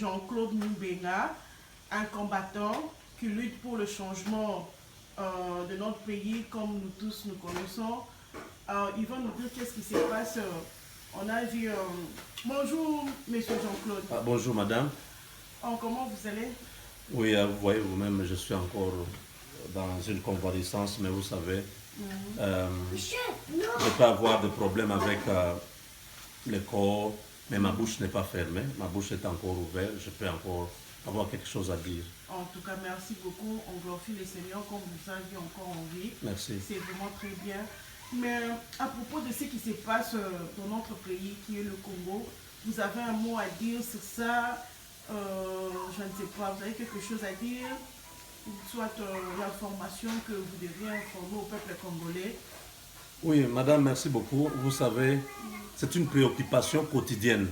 Jean-Claude Moubenga, un combattant qui lutte pour le changement de notre pays, comme nous tous nous connaissons. Il va nous dire qu'est-ce qui se passe. On a vu... bonjour, monsieur Jean-Claude. Bonjour, madame. Comment vous allez? Oui, vous voyez vous-même, je suis encore dans une convalescence, mais vous savez, je peux avoir des problèmes avec le corps, mais ma bouche n'est pas fermée, ma bouche est encore ouverte, je peux encore avoir quelque chose à dire. En tout cas, merci beaucoup. On glorifie le Seigneur comme vous avez encore en vie. Merci. C'est vraiment très bien. Mais à propos de ce qui se passe dans notre pays, qui est le Congo, vous avez un mot à dire sur ça? Je ne sais pas, vous avez quelque chose à dire? Soit l'information que vous devez informer au peuple congolais? Oui, madame, merci beaucoup. Vous savez, c'est une préoccupation quotidienne.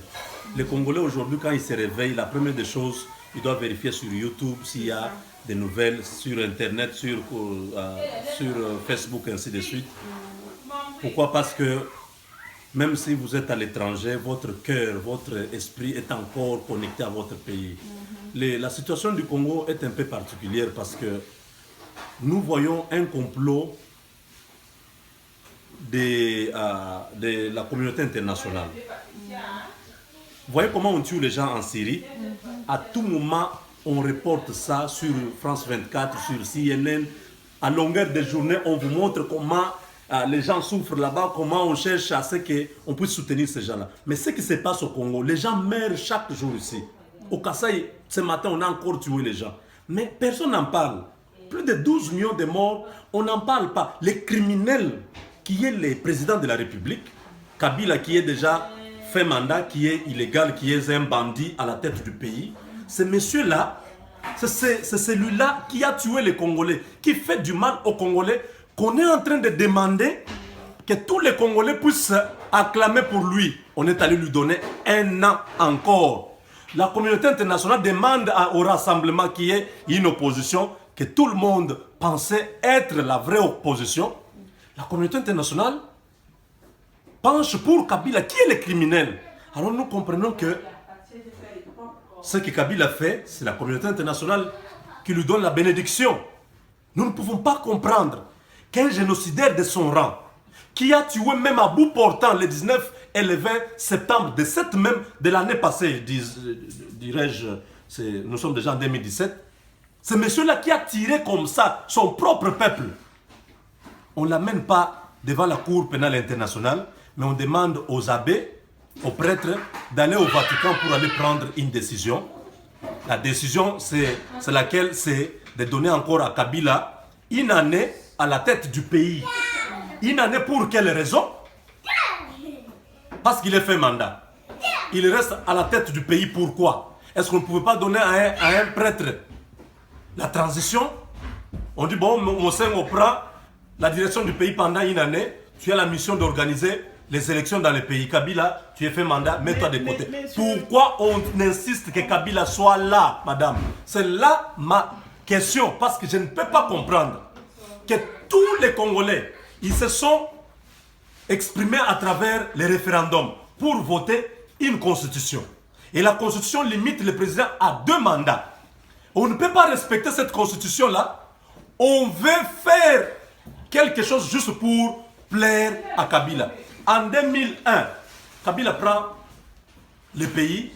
Les Congolais aujourd'hui, quand ils se réveillent, la première des choses, ils doivent vérifier sur YouTube s'il y a des nouvelles, sur Internet, sur Facebook, ainsi de suite. Pourquoi? Parce que même si vous êtes à l'étranger, votre cœur, votre esprit est encore connecté à votre pays. La situation du Congo est un peu particulière parce que nous voyons un complot de la communauté internationale. Vous voyez comment on tue les gens en Syrie? À tout moment, on reporte ça sur France 24, sur CNN. À longueur de journée, on vous montre comment les gens souffrent là-bas, comment on cherche à ce qu'on puisse soutenir ces gens-là. Mais ce qui se passe au Congo, les gens meurent chaque jour ici. Au Kasaï, ce matin, on a encore tué les gens. Mais personne n'en parle. Plus de 12 millions de morts, on n'en parle pas. Les criminels qui est le président de la République, Kabila qui est déjà fait mandat, qui est illégal, qui est un bandit à la tête du pays, ce monsieur-là, c'est celui-là qui a tué les Congolais, qui fait du mal aux Congolais, qu'on est en train de demander que tous les Congolais puissent acclamer pour lui. On est allé lui donner 1 an encore. La communauté internationale demande au rassemblement qui est une opposition, que tout le monde pensait être la vraie opposition. La communauté internationale penche pour Kabila, qui est le criminel. Alors nous comprenons que ce que Kabila fait, c'est la communauté internationale qui lui donne la bénédiction. Nous ne pouvons pas comprendre qu'un génocidaire de son rang, qui a tué même à bout portant le 19 et le 20 septembre de l'année passée, dirais-je, nous sommes déjà en 2017, ce monsieur-là qui a tiré comme ça son propre peuple, on ne l'amène pas devant la Cour pénale internationale, mais on demande aux abbés, aux prêtres, d'aller au Vatican pour aller prendre une décision. La décision, c'est laquelle? C'est de donner encore à Kabila 1 année à la tête du pays. 1 année pour quelle raison? Parce qu'il est fait mandat. Il reste à la tête du pays, pourquoi? Est-ce qu'on ne pouvait pas donner à un prêtre la transition? On dit, bon, on prend la direction du pays pendant 1 année, tu as la mission d'organiser les élections dans le pays. Kabila, tu es fait mandat, mets-toi de côté. Pourquoi on insiste que Kabila soit là, madame? C'est là ma question, parce que je ne peux pas comprendre que tous les Congolais, ils se sont exprimés à travers les référendums pour voter une constitution. Et la constitution limite le président à 2 mandats. On ne peut pas respecter cette constitution-là. On veut faire quelque chose juste pour plaire à Kabila. En 2001, Kabila prend le pays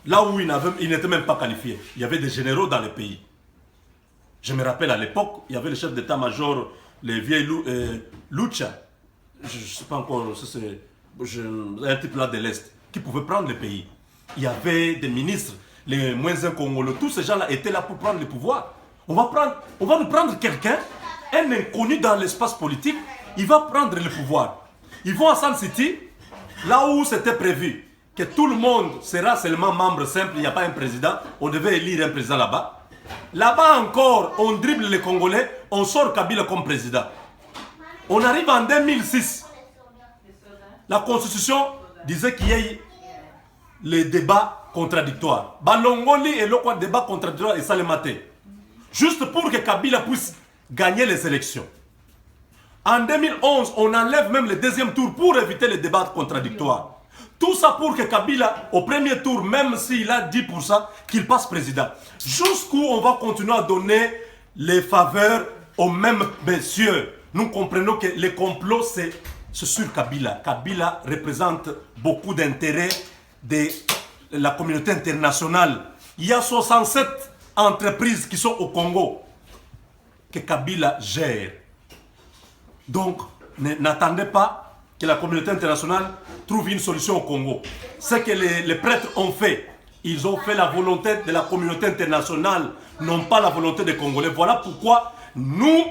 là où il n'était même pas qualifié. Il y avait des généraux dans le pays. Je me rappelle à l'époque, il y avait le chef d'état-major, le vieil Lucha. Je ne sais pas encore, c'est un type là de l'Est, qui pouvait prendre le pays. Il y avait des ministres, les moins congolais, tous ces gens-là étaient là pour prendre le pouvoir. On va nous prendre quelqu'un, un inconnu dans l'espace politique, il va prendre le pouvoir. Ils vont à Sun City, là où c'était prévu que tout le monde sera seulement membre simple, il n'y a pas un président, on devait élire un président là-bas. Là-bas encore, on dribble les Congolais, on sort Kabila comme président. On arrive en 2006. La constitution disait qu'il y ait les débats contradictoires. Balongoli et le débat contradictoire et ça le maté. Juste pour que Kabila puisse gagner les élections. En 2011, on enlève même le 2e tour pour éviter les débats contradictoires. Tout ça pour que Kabila, au premier tour, même s'il a 10%, qu'il passe président. Jusqu'où on va continuer à donner les faveurs aux mêmes messieurs. Nous comprenons que les complots, c'est sur Kabila. Kabila représente beaucoup d'intérêts de la communauté internationale. Il y a 67 entreprises qui sont au Congo que Kabila gère. Donc, n'attendez pas que la communauté internationale trouve une solution au Congo. Ce que les prêtres ont fait, ils ont fait la volonté de la communauté internationale, non pas la volonté des Congolais. Voilà pourquoi nous,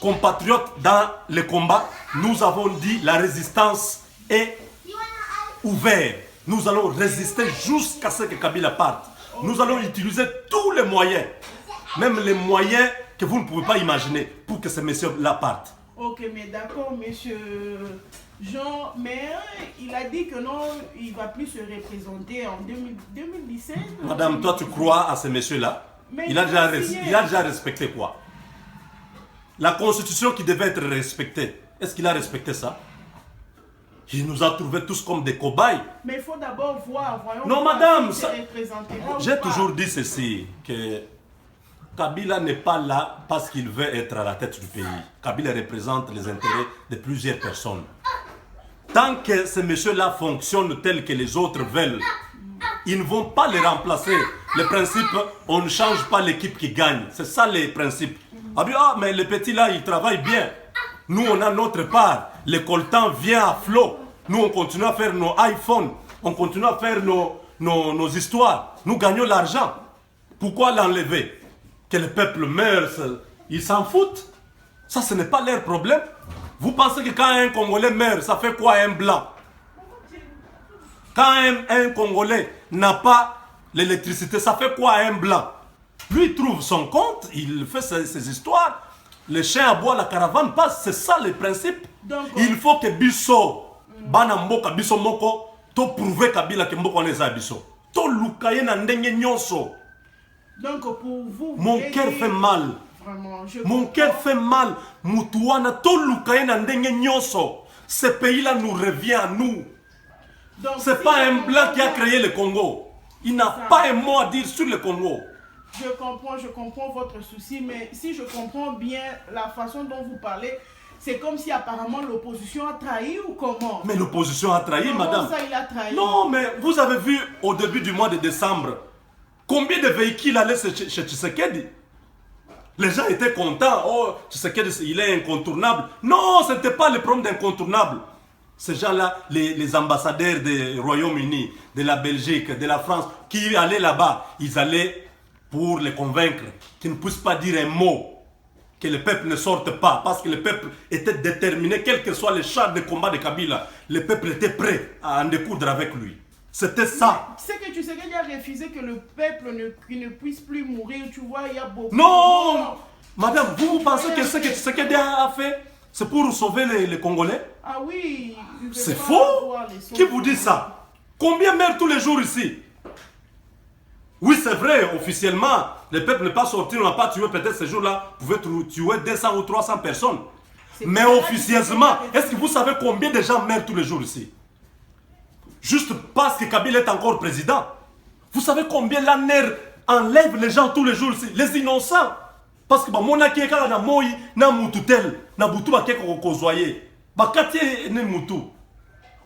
compatriotes dans le combat, nous avons dit la résistance est ouverte. Nous allons résister jusqu'à ce que Kabila parte. Nous allons utiliser tous les moyens, même les moyens que vous ne pouvez pas imaginer, pour que ces messieurs-là partent. Ok, mais d'accord, monsieur Jean, mais il a dit que non, il ne va plus se représenter en 2017. Madame, toi tu crois à ces messieurs-là? Il a déjà respecté quoi? La constitution qui devait être respectée, est-ce qu'il a respecté ça? Il nous a trouvés tous comme des cobayes. Mais il faut d'abord voir, voyons. Non, madame, j'ai toujours dit ceci, que Kabila n'est pas là parce qu'il veut être à la tête du pays. Kabila représente les intérêts de plusieurs personnes. Tant que ces messieurs-là fonctionnent tels que les autres veulent, ils ne vont pas les remplacer. Le principe, on ne change pas l'équipe qui gagne. C'est ça les principes. Ah, mais les petits là, ils travaillent bien. Nous, on a notre part. Le coltan vient à flot. Nous, on continue à faire nos iPhones. On continue à faire nos histoires. Nous gagnons l'argent. Pourquoi l'enlever? Que le peuple meure, ils s'en foutent. Ça, ce n'est pas leur problème. Vous pensez que quand un Congolais meurt, ça fait quoi un blanc? Quand un Congolais n'a pas l'électricité, ça fait quoi un blanc? Lui, il trouve son compte, il fait ses histoires. Le chien aboie, la caravane passe. C'est ça le principe. Donc, il faut que Bisso, Bana Mboka, Bisso Moko, to prouver Kabila que Mboka n'est pas Bisso. To lukaye na ndenge nyonso. Donc pour vous, mon cœur fait mal. Vraiment, mon cœur fait mal. Mutuana to lukaye na ndenge nyonso. Ce pays-là nous revient à nous. C'est pas un blanc qui a créé le Congo. Il n'a pas un mot à dire sur le Congo. Je comprends votre souci, mais si je comprends bien la façon dont vous parlez, c'est comme si apparemment l'opposition a trahi ou comment? Mais l'opposition a trahi, comment madame. Ça, il a trahi? Non, mais vous avez vu au début du mois de décembre, combien de véhicules allaient chez Tshisekedi? Les gens étaient contents. Oh, Tshisekedi, il est incontournable. Non, ce n'était pas le problème d'incontournable. Ces gens-là, les ambassadeurs du Royaume-Uni, de la Belgique, de la France, qui allaient là-bas, ils allaient pour les convaincre qu'ils ne puissent pas dire un mot, que le peuple ne sorte pas, parce que le peuple était déterminé, quel que soit le char de combat de Kabila, le peuple était prêt à en découdre avec lui. C'était ça. C'est que tu sais qu'il a refusé que le peuple ne puisse plus mourir, tu vois, il y a beaucoup... Non, madame, vous pensez que ce que Tshisekedi a fait, c'est pour sauver les Congolais? Ah oui. C'est faux. Qui vous dit ça? Combien meurent tous les jours ici? Oui, c'est vrai, officiellement, le peuple n'est pas sorti, on n'a pas tué peut-être ce jour-là, vous pouvez tuer 200 ou 300 personnes. Mais officieusement, est-ce que vous savez combien de gens meurent tous les jours ici? Juste parce que Kabila est encore président. Vous savez combien l'ANER enlève les gens tous les jours ici, les innocents? Parce que mon akeka na moi na mututel, na butu ba keko kozoyer. Ba katie ne mutu.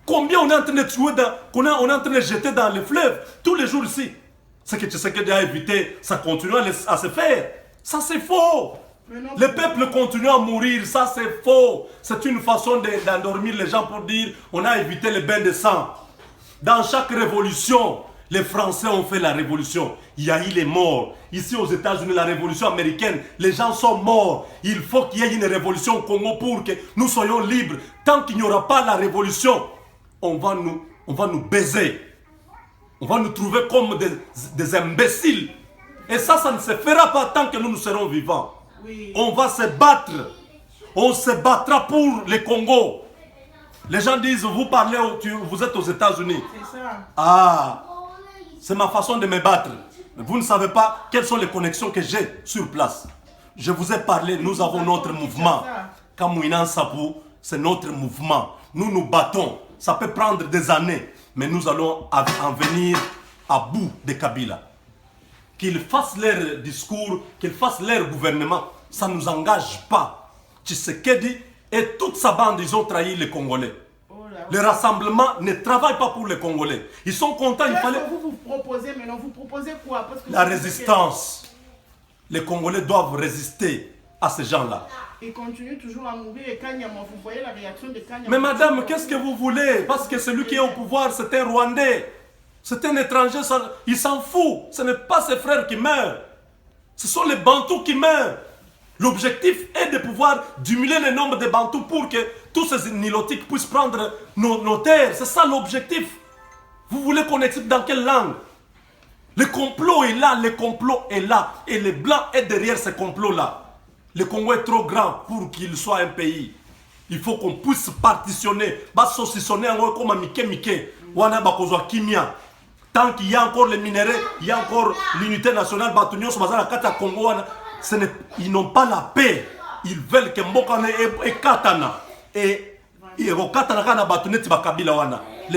Combien on est en train de tuer on est en train de jeter dans les fleuves tous les jours ici? Ce que Tshisekedi a évité, ça continue à se faire. Ça c'est faux. Le peuple continue à mourir, ça c'est faux. C'est une façon d'endormir les gens pour dire on a évité le bain de sang. Dans chaque révolution, les Français ont fait la révolution. Il y a eu les morts. Ici aux États-Unis, la révolution américaine, les gens sont morts. Il faut qu'il y ait une révolution au Congo pour que nous soyons libres. Tant qu'il n'y aura pas la révolution, on va nous baiser. On va nous trouver comme des imbéciles. Et ça ne se fera pas tant que nous serons vivants. Oui. On va se battre. On se battra pour le Congo. Les gens disent, vous parlez, vous êtes aux États-Unis. C'est ça. Ah, c'est ma façon de me battre. Mais vous ne savez pas quelles sont les connexions que j'ai sur place. Je vous ai parlé, nous avons notre mouvement. Kamouinan Sapou, c'est notre mouvement. nous nous battons. Ça peut prendre des années, mais nous allons en venir à bout de Kabila. Qu'ils fassent leur discours, qu'ils fassent leur gouvernement, ça ne nous engage pas. Tshisekedi et toute sa bande, ils ont trahi les Congolais. Le rassemblement ne travaille pas pour les Congolais. Ils sont contents, il fallait... Vous proposez maintenant, vous proposez quoi? Parce que la résistance. Les Congolais doivent résister à ces gens-là. Ils continuent toujours à mourir et Kanyama, vous voyez la réaction de Kanyama. Mais madame, qu'est-ce que vous voulez? Parce que celui qui est au pouvoir, c'est un Rwandais. C'est un étranger, il s'en fout. Ce n'est pas ses frères qui meurent. Ce sont les Bantous qui meurent. L'objectif est de pouvoir diminuer le nombre de Bantous pour que tous ces nilotiques puissent prendre nos terres. C'est ça l'objectif. Vous voulez qu'on explique dans quelle langue? Le complot est là, le complot est là. Et les Blancs est derrière ce complot-là. Le Congo est trop grand pour qu'il soit un pays. Il faut qu'on puisse partitionner, saucissonner comme un Mike. Tant qu'il y a encore les minéraux, il y a encore l'unité nationale, ils n'ont pas la paix. Ils veulent que Mbokane et Katana. Et les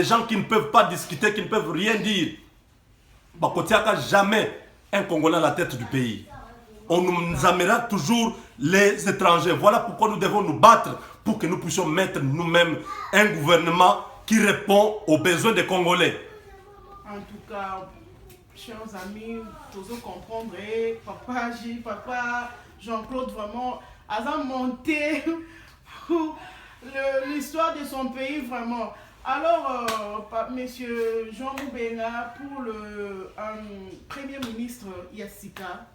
gens qui ne peuvent pas discuter, qui ne peuvent rien dire. Jamais un Congolais à la tête du pays. On nous amènera toujours les étrangers. Voilà pourquoi nous devons nous battre pour que nous puissions mettre nous-mêmes un gouvernement qui répond aux besoins des Congolais. En tout cas, chers amis, vous comprendre, papa Jean-Claude, vraiment, a monté l'histoire de son pays, vraiment. Alors, monsieur Jean Moubenga, pour le Premier ministre Yassika,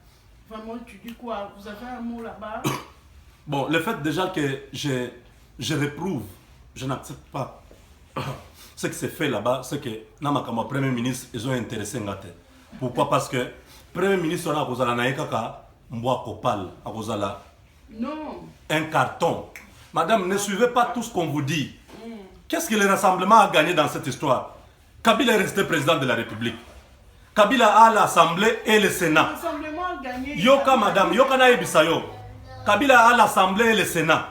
vraiment, tu dis quoi? Vous avez un mot là-bas? Bon, le fait déjà que je réprouve, je n'accepte pas ce qui s'est fait là-bas, c'est que Namakama, Premier ministre, ils ont intéressé Ngate. Pourquoi? Parce que Premier ministre, on a causé la naïkaka, mboa kopal, a causé la. Non. Un carton. Madame, ne suivez pas tout ce qu'on vous dit. Qu'est-ce que le rassemblement a gagné dans cette histoire? Kabila est resté président de la République. Kabila a l'Assemblée et le Sénat. Le rassemblement a gagné. Yoka, madame, Yoka na ebisayo. Kabila a l'Assemblée et le Sénat.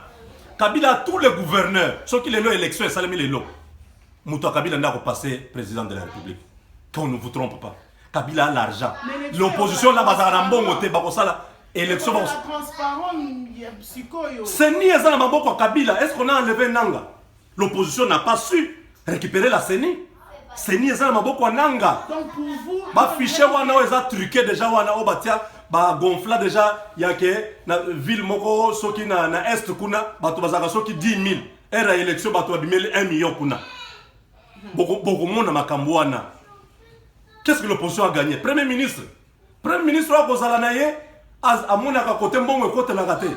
Kabila a tous les gouverneurs. Ceux qui les lots élection et salami les lots. Moutou Kabila n'a pas passé président de la République. Qu'on ne vous trompe pas. Kabila a l'argent. L'opposition là, élection. La transparence, psycho. C'est ni ça na Kabila. Est-ce qu'on a enlevé Nanga? L'opposition n'a pas su récupérer la CENI. CENI est un Nanga. Donc pour vous, ba fichier wana eza truqué déjà wana obatia ba gonfla déjà ya ke na ville moko soki na est kuna bato bazaka soki 10 000 era élection bato babimeli 1 million kuna. Boko mona makambo wana. Qu'est-ce que l'opposition a gagné? Premier ministre a kozala na ye amona ka côté mbongo côté la raté.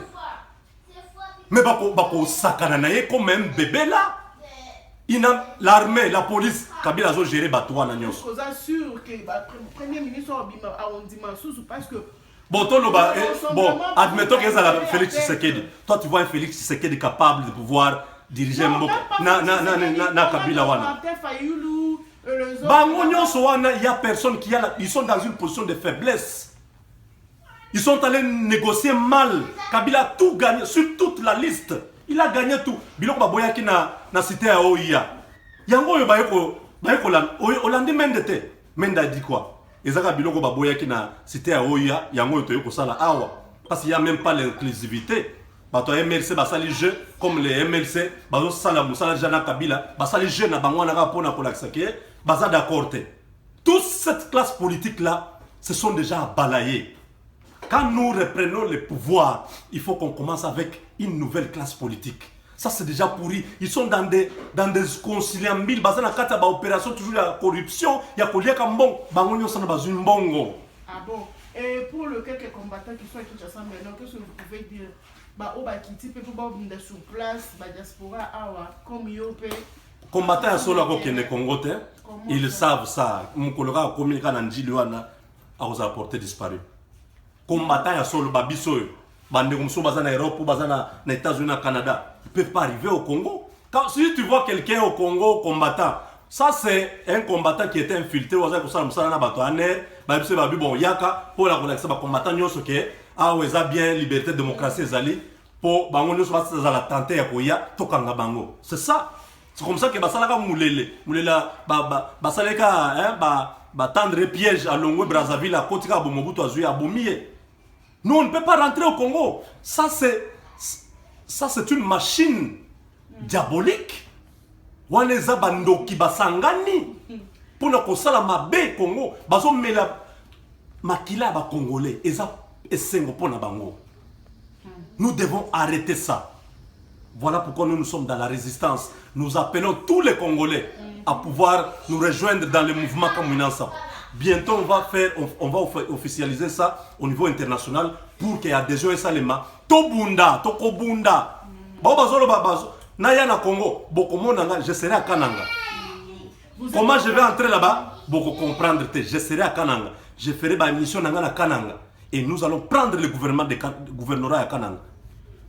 Mais bako sakana na ye comme un bébé là. L'armée, la police, Kabila a géré Batouan à Nyos. Je suis sûr que le Premier ministre a dit parce que. Bon, admettons que c'est Félix Tshisekedi. Toi, tu vois un Félix Tshisekedi capable de pouvoir diriger na Kabila wana. Il n'y a personne qui a. Ils sont dans une position de faiblesse. Ils sont allés négocier mal. Kabila a tout gagné sur toute la liste. Il a gagné tout. Biloko baboya ki na cité à OIA. Yango yo bayeko Olandi Mendete. Menda dit quoi? Ezaka biloko baboya ki na cité à OIA, yango yo toyeko sala awa. Parce qu'il n'y a même pas l'inclusivité. Bato MLC basali jeu comme les MLC, bazo sala musala jana Kabila, basali jeu na bango na rapona pour l'accès, baza d'accord. Toute cette classe politique là, se sont déjà balayés. Quand nous reprenons le pouvoir, il faut qu'on commence avec une nouvelle classe politique. Ça c'est déjà pourri. Ils sont dans des conciliambiles, basés dans une opération toujours de corruption. Il y a des bon, bangonio sont dans une bongo. Ah bon. Et pour le quelques combattants qui sont à Kinshasa maintenant, qu'est-ce que vous pouvez dire? Bah au Bakiti peut pas venir sur place, bah diaspora awa comme Yopé. Combattants à solo ko kene Congo te. Ils savent ça. Mon collègue communiqué dans Ndiliwana a aux apporté disparu. Combattants à solo babiso. Bande comme ça bazana Europe, bazana na États-Unis, na Canada, ils peuvent pas arriver au Congo. Quand si tu vois quelqu'un au Congo combattant, ça c'est un combattant qui était infiltré au Zaire na bato aner, ba se babi bon yaka pour la connexion ba combattant nyoso ke a weza bien liberté démocratie ezali pour bango nyoso ba za la tenter ya koya tokanga bango. C'est ça. C'est comme ça que basalaka mulela basaleka hein tendre piège à Longwe Brazzaville à Kotika Bomobutu Azui à Bomie. Nous on ne peut pas rentrer au Congo. Ça c'est une machine diabolique. Waneza bandoki basangani pona kosala mabe Congo bazo mela makila ba congolais eza esengo pona bango. Nous devons arrêter ça. Voilà pourquoi nous sommes dans la résistance. Nous appelons tous les Congolais à pouvoir nous rejoindre dans le mouvement Kamunansa. Bientôt, on va officialiser ça au niveau international pour qu'il y ait adhésion à Salema. Tobunda, Tokobunda. Naya na Congo, je serai à Kananga. Comment je vais entrer là-bas? Beaucoup comprendre, je serai à Kananga. Je ferai ma mission à Kananga. Et nous allons prendre le gouvernorat à Kananga.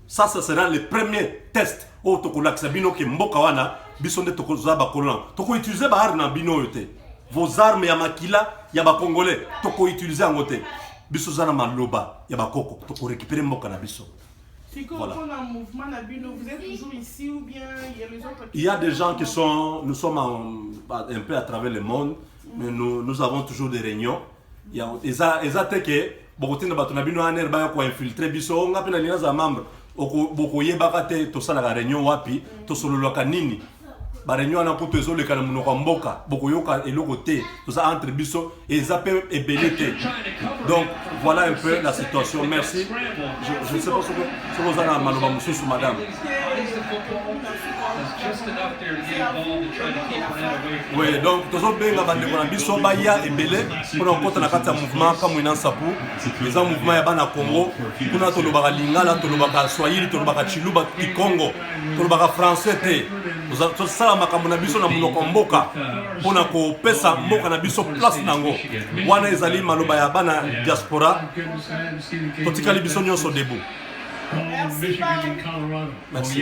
Ça sera le premier test au Tokolak Sabino qui Mbokawana, Bisonde Tokozaba Kolan. Toko utiliser ba arme bino yote. Vos armes ya makila, ya ba congolais, toko utiliser en côté. Biso zana maloba, ya ba koko, toko récupérer Mboka na biso. Voilà. Mouvement Nabino, vous êtes toujours ici ou bien il y a les autres? Il y a des gens qui sont, nous sommes un peu à travers le monde, mais nous avons toujours des réunions. Il y a que beaucoup de gens Nabino aner ba ko infiltrer biso, on appelle les membres. Beaucoup yebaka te tosala la réunion wapi tosoloka nini ba réunion na ko tozole kana munoko mboka beaucoup yoka eloko te toza entre biso et zape et belete. Donc voilà un peu la situation. Merci. Je ne sais pas ce que vous avez maloba mususu madame. Oui, donc tozo benga bande ko na biso baya ebele pour na kota na kata mouvement comme une ensapu les mouvement ya bana Congo kuna tolobaka lingala tolobaka swahili tolobaka chiluba kikongo tolobaka français te tozo sala makambo na biso na munoko mboka pona ko pesa mboka na biso place nango wana ezali maloba ya bana diaspora totikali biso nyonso debout. Merci. Merci.